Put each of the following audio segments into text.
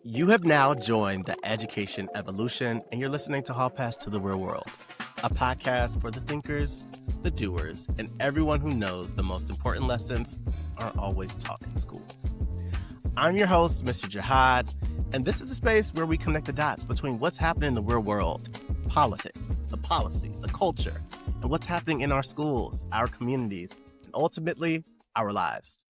You have now joined the Education Evolution, and you're listening to Hall Pass to the Real World, a podcast for the thinkers, the doers, and everyone who knows the most important lessons aren't always taught in school. I'm your host, Mr. Jihad, and this is a space where we connect the dots between what's happening in the real world, politics, the policy, the culture, and what's happening in our schools, our communities, and ultimately, our lives.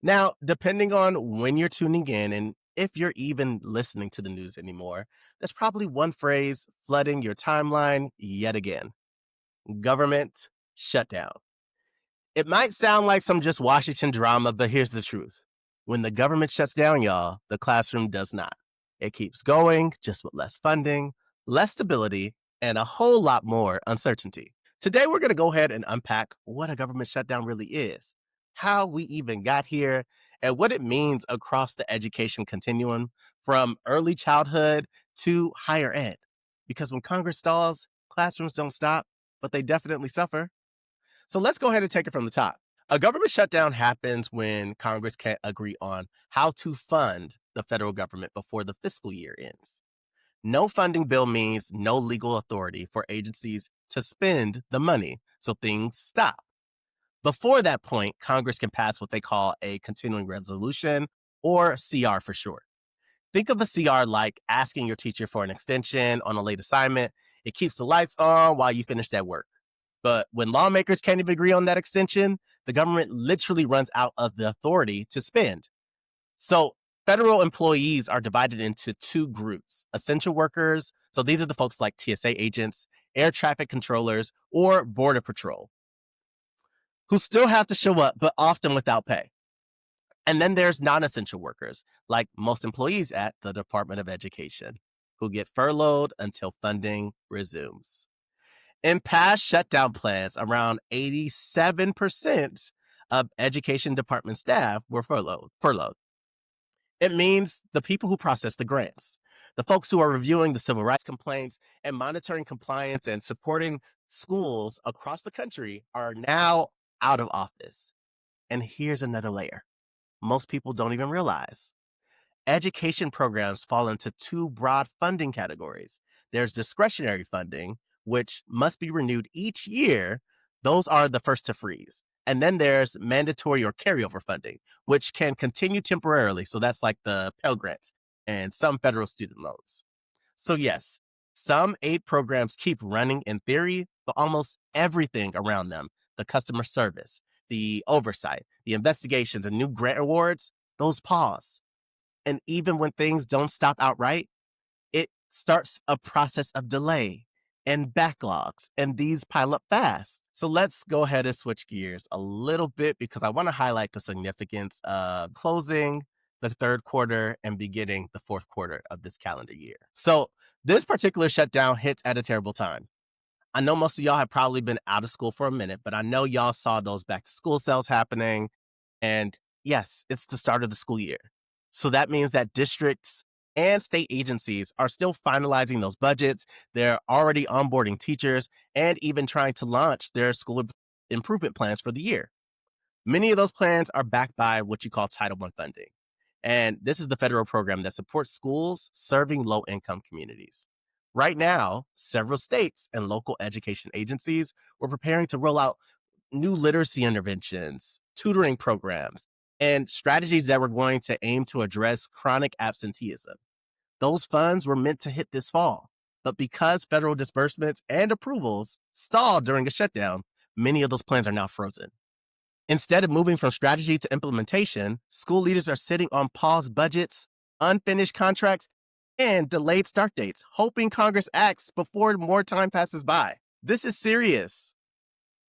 Now, depending on when you're tuning in and if you're even listening to the news anymore, there's probably one phrase flooding your timeline yet again: government shutdown. It might sound like some just Washington drama, but here's the truth. When the government shuts down, y'all, the classroom does not. It keeps going, just with less funding, less stability, and a whole lot more uncertainty. Today, we're going to go ahead and unpack what a government shutdown really is, how we even got here, and what it means across the education continuum from early childhood to higher ed. Because when Congress stalls, classrooms don't stop, but they definitely suffer. So let's go ahead and take it from the top. A government shutdown happens when Congress can't agree on how to fund the federal government before the fiscal year ends. No funding bill means no legal authority for agencies to spend the money, so things stop. Before that point, Congress can pass what they call a continuing resolution, or CR for short. Think of a CR like asking your teacher for an extension on a late assignment. It keeps the lights on while you finish that work. But when lawmakers can't even agree on that extension, the government literally runs out of the authority to spend. So federal employees are divided into two groups: essential workers, so these are the folks like TSA agents, air traffic controllers, or border patrol, who still have to show up, but often without pay. And then there's non-essential workers, like most employees at the Department of Education, who get furloughed until funding resumes. In past shutdown plans, around 87% of education department staff were furloughed. It means the people who process the grants, the folks who are reviewing the civil rights complaints and monitoring compliance and supporting schools across the country are now out of office. And here's another layer most people don't even realize. Education programs fall into two broad funding categories. There's discretionary funding, which must be renewed each year. Those are the first to freeze. And then there's mandatory or carryover funding, which can continue temporarily. So that's like the Pell Grants and some federal student loans. So yes, some aid programs keep running in theory, but almost everything around them, the customer service, the oversight, the investigations, and new grant awards, those pause. And even when things don't stop outright, it starts a process of delay and backlogs, and these pile up fast. So let's go ahead and switch gears a little bit because I want to highlight the significance of closing the third quarter and beginning the fourth quarter of this calendar year. So this particular shutdown hits at a terrible time. I know most of y'all have probably been out of school for a minute, but I know y'all saw those back to school sales happening. And yes, it's the start of the school year. So that means that districts and state agencies are still finalizing those budgets. They're already onboarding teachers and even trying to launch their school improvement plans for the year. Many of those plans are backed by what you call Title I funding. And this is the federal program that supports schools serving low-income communities. Right now, several states and local education agencies were preparing to roll out new literacy interventions, tutoring programs, and strategies that were going to aim to address chronic absenteeism. Those funds were meant to hit this fall, but because federal disbursements and approvals stalled during a shutdown, many of those plans are now frozen. Instead of moving from strategy to implementation, school leaders are sitting on paused budgets, unfinished contracts, and delayed start dates, hoping Congress acts before more time passes by. This is serious.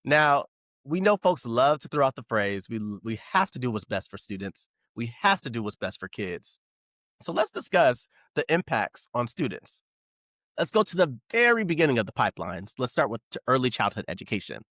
Now, we know folks love to throw out the phrase, we have to do what's best for students. We have to do what's best for kids. So let's discuss the impacts on students. Let's go to the very beginning of the pipelines. Let's start with early childhood education.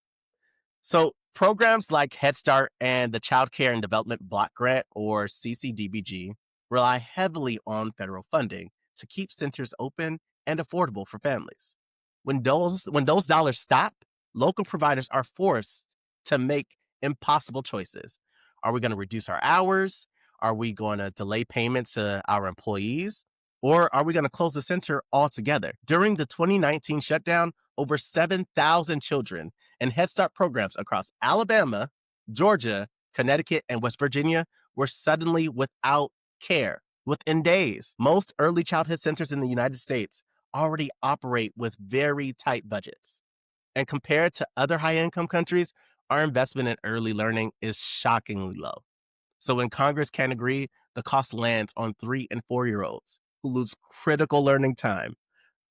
So programs like Head Start and the Child Care and Development Block Grant, or CCDBG, rely heavily on federal funding to keep centers open and affordable for families. When those dollars stop, local providers are forced to make impossible choices. Are we going to reduce our hours? Are we going to delay payments to our employees? Or are we going to close the center altogether? During the 2019 shutdown, over 7,000 children in Head Start programs across Alabama, Georgia, Connecticut, and West Virginia were suddenly without care within days. Most early childhood centers in the United States already operate with very tight budgets. And compared to other high income countries, our investment in early learning is shockingly low. So when Congress can't agree, the cost lands on 3 and 4-year-olds who lose critical learning time.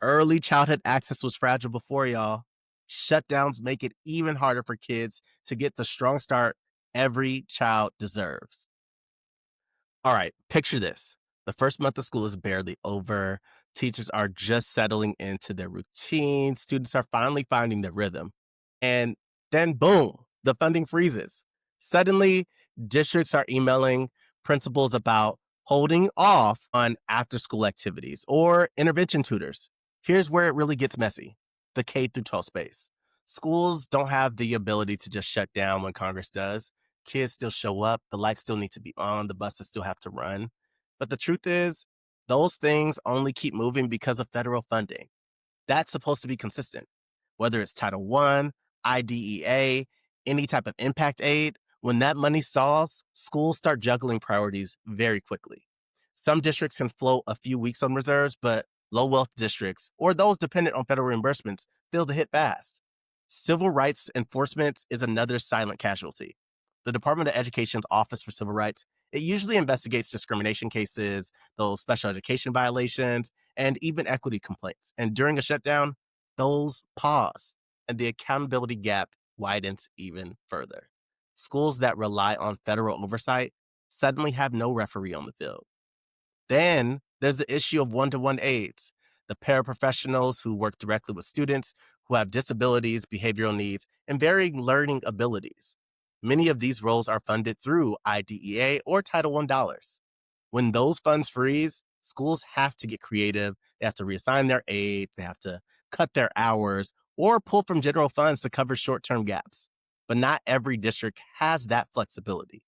Early childhood access was fragile before, y'all. Shutdowns make it even harder for kids to get the strong start every child deserves. All right, picture this. The first month of school is barely over. Teachers are just settling into their routine. Students are finally finding their rhythm. And then, boom, the funding freezes. Suddenly, districts are emailing principals about holding off on after school activities or intervention tutors. Here's where it really gets messy: the K through 12 space. Schools don't have the ability to just shut down when Congress does. Kids still show up, the lights still need to be on, the buses still have to run. But the truth is, those things only keep moving because of federal funding. That's supposed to be consistent. Whether it's Title I, IDEA, any type of impact aid, when that money stalls, schools start juggling priorities very quickly. Some districts can float a few weeks on reserves, but low wealth districts or those dependent on federal reimbursements feel the hit fast. Civil rights enforcement is another silent casualty. The Department of Education's Office for Civil Rights, it usually investigates discrimination cases, those special education violations, and even equity complaints. And during a shutdown, those pause and the accountability gap widens even further. Schools that rely on federal oversight suddenly have no referee on the field. Then there's the issue of one-to-one aides, the paraprofessionals who work directly with students who have disabilities, behavioral needs, and varying learning abilities. Many of these roles are funded through IDEA or Title I dollars. When those funds freeze, schools have to get creative. They have to reassign their aides, they have to cut their hours, or pull from general funds to cover short-term gaps. But not every district has that flexibility.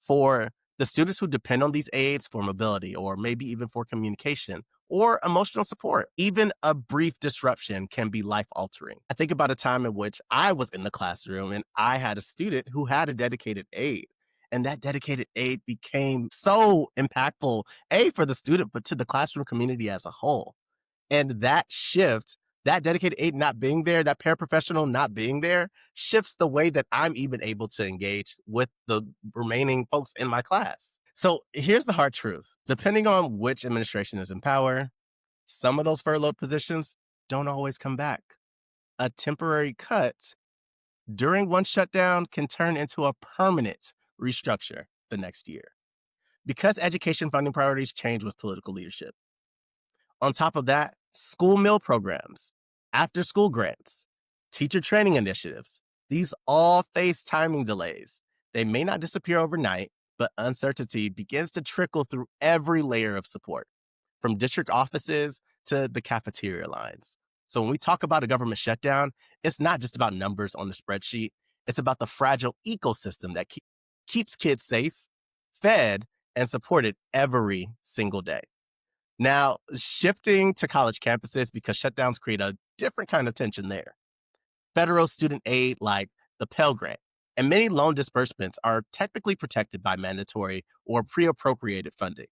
For the students who depend on these aids for mobility or maybe even for communication or emotional support, even a brief disruption can be life altering. I think about a time in which I was in the classroom and I had a student who had a dedicated aide. And that dedicated aide became so impactful, A, for the student, but to the classroom community as a whole. And that shift, that dedicated aide not being there, that paraprofessional not being there, shifts the way that I'm even able to engage with the remaining folks in my class. So here's the hard truth. Depending on which administration is in power, some of those furloughed positions don't always come back. A temporary cut during one shutdown can turn into a permanent restructure the next year because education funding priorities change with political leadership. On top of that, school meal programs, after school grants, teacher training initiatives, these all face timing delays. They may not disappear overnight, but uncertainty begins to trickle through every layer of support, from district offices to the cafeteria lines. So when we talk about a government shutdown, it's not just about numbers on the spreadsheet. It's about the fragile ecosystem that keeps kids safe, fed, and supported every single day. Now, shifting to college campuses, because shutdowns create a different kind of tension there. Federal student aid, like the Pell Grant, and many loan disbursements are technically protected by mandatory or pre-appropriated funding.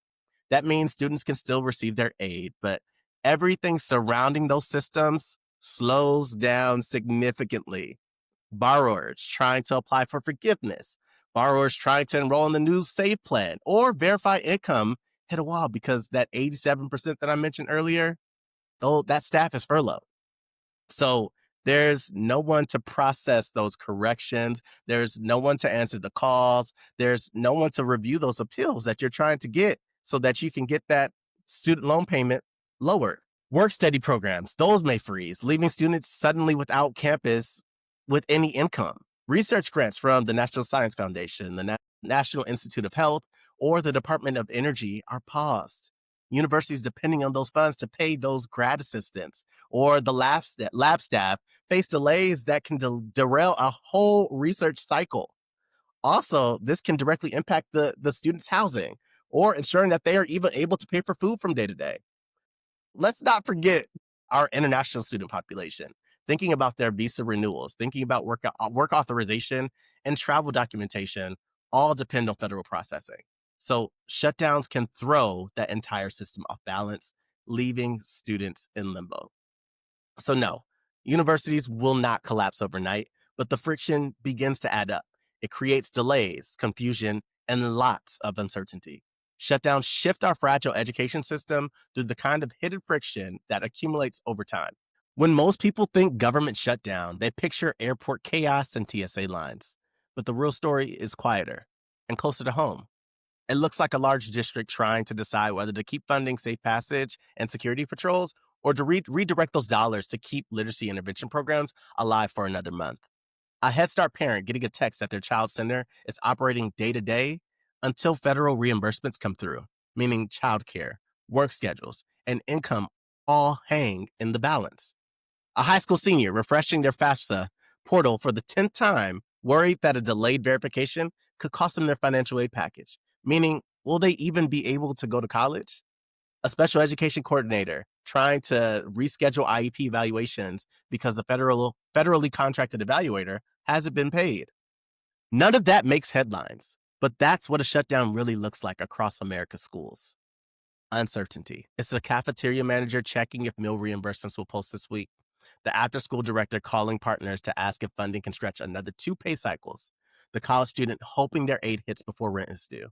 That means students can still receive their aid, but everything surrounding those systems slows down significantly. Borrowers trying to apply for forgiveness, borrowers trying to enroll in the new SAVE plan or verify income hit a wall because that 87% that I mentioned earlier, though that staff is furloughed. So there's no one to process those corrections. There's no one to answer the calls. There's no one to review those appeals that you're trying to get so that you can get that student loan payment lowered. Work study programs, those may freeze, leaving students suddenly without campus with any income. Research grants from the National Science Foundation, the National Institute of Health, or the Department of Energy are paused. Universities depending on those funds to pay those grad assistants or the lab staff face delays that can derail a whole research cycle. Also, this can directly impact the students' housing. or ensuring that they are even able to pay for food from day to day. Let's not forget our international student population, thinking about their visa renewals, thinking about work authorization and travel documentation all depend on federal processing. So shutdowns can throw that entire system off balance, leaving students in limbo. So no, universities will not collapse overnight, but the friction begins to add up. It creates delays, confusion, and lots of uncertainty. Shutdowns shift our fragile education system through the kind of hidden friction that accumulates over time. When most people think government shutdown, they picture airport chaos and TSA lines. But the real story is quieter and closer to home. It looks like a large district trying to decide whether to keep funding safe passage and security patrols or to redirect those dollars to keep literacy intervention programs alive for another month. A Head Start parent getting a text that their child center is operating day to day until federal reimbursements come through, meaning childcare, work schedules, and income all hang in the balance. A high school senior refreshing their FAFSA portal for the 10th time, worried that a delayed verification could cost them their financial aid package, meaning, will they even be able to go to college? A special education coordinator trying to reschedule IEP evaluations because the federally contracted evaluator hasn't been paid. None of that makes headlines, but that's what a shutdown really looks like across America's schools. Uncertainty. It's the cafeteria manager checking if meal reimbursements will post this week, the after-school director calling partners to ask if funding can stretch another 2 pay cycles, the college student hoping their aid hits before rent is due.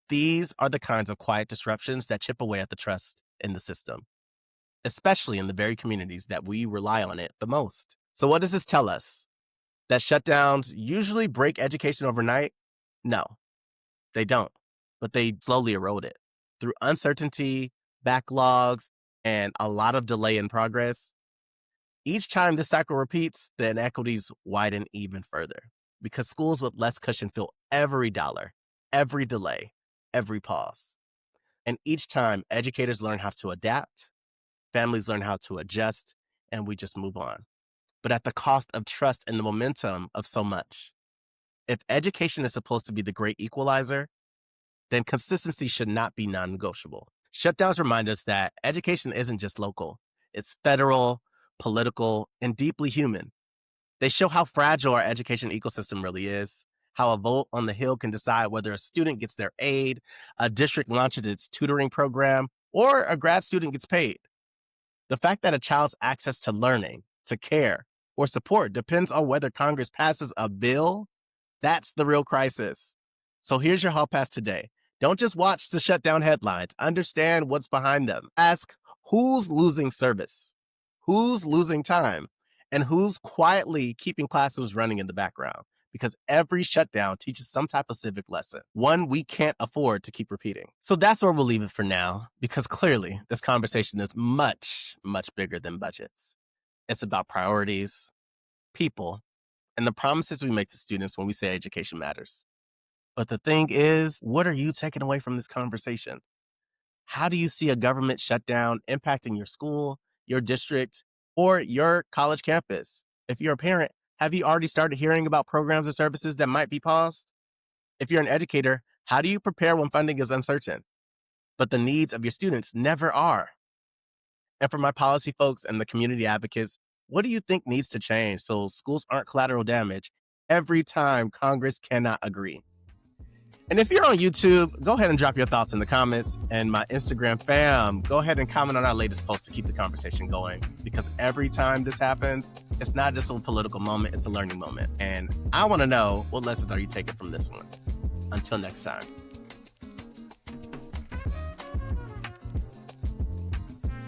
These are the kinds of quiet disruptions that chip away at the trust in the system, especially in the very communities that we rely on it the most. So what does this tell us? That shutdowns usually break education overnight? No, they don't, but they slowly erode it. Through uncertainty, backlogs, and a lot of delay in progress, each time this cycle repeats, the inequities widen even further because schools with less cushion feel every dollar, every delay, every pause. And each time, educators learn how to adapt, families learn how to adjust, and we just move on. But at the cost of trust and the momentum of so much. If education is supposed to be the great equalizer, then consistency should not be non-negotiable. Shutdowns remind us that education isn't just local. It's federal, political, and deeply human. They show how fragile our education ecosystem really is, how a vote on the Hill can decide whether a student gets their aid, a district launches its tutoring program, or a grad student gets paid. The fact that a child's access to learning, to care, or support depends on whether Congress passes a bill, that's the real crisis. So here's your Hall Pass today. Don't just watch the shutdown headlines. Understand what's behind them. Ask who's losing service, who's losing time, and who's quietly keeping classrooms running in the background. Because every shutdown teaches some type of civic lesson, one we can't afford to keep repeating. So that's where we'll leave it for now, because clearly this conversation is much, much bigger than budgets. It's about priorities, people, and the promises we make to students when we say education matters. But the thing is, what are you taking away from this conversation? How do you see a government shutdown impacting your school, your district, or your college campus? If you're a parent, have you already started hearing about programs or services that might be paused? If you're an educator, how do you prepare when funding is uncertain, but the needs of your students never are? And for my policy folks and the community advocates, what do you think needs to change so schools aren't collateral damage every time Congress cannot agree? And if you're on YouTube, go ahead and drop your thoughts in the comments. And my Instagram fam, go ahead and comment on our latest post to keep the conversation going. Because every time this happens, it's not just a political moment, it's a learning moment. And I want to know, what lessons are you taking from this one? Until next time.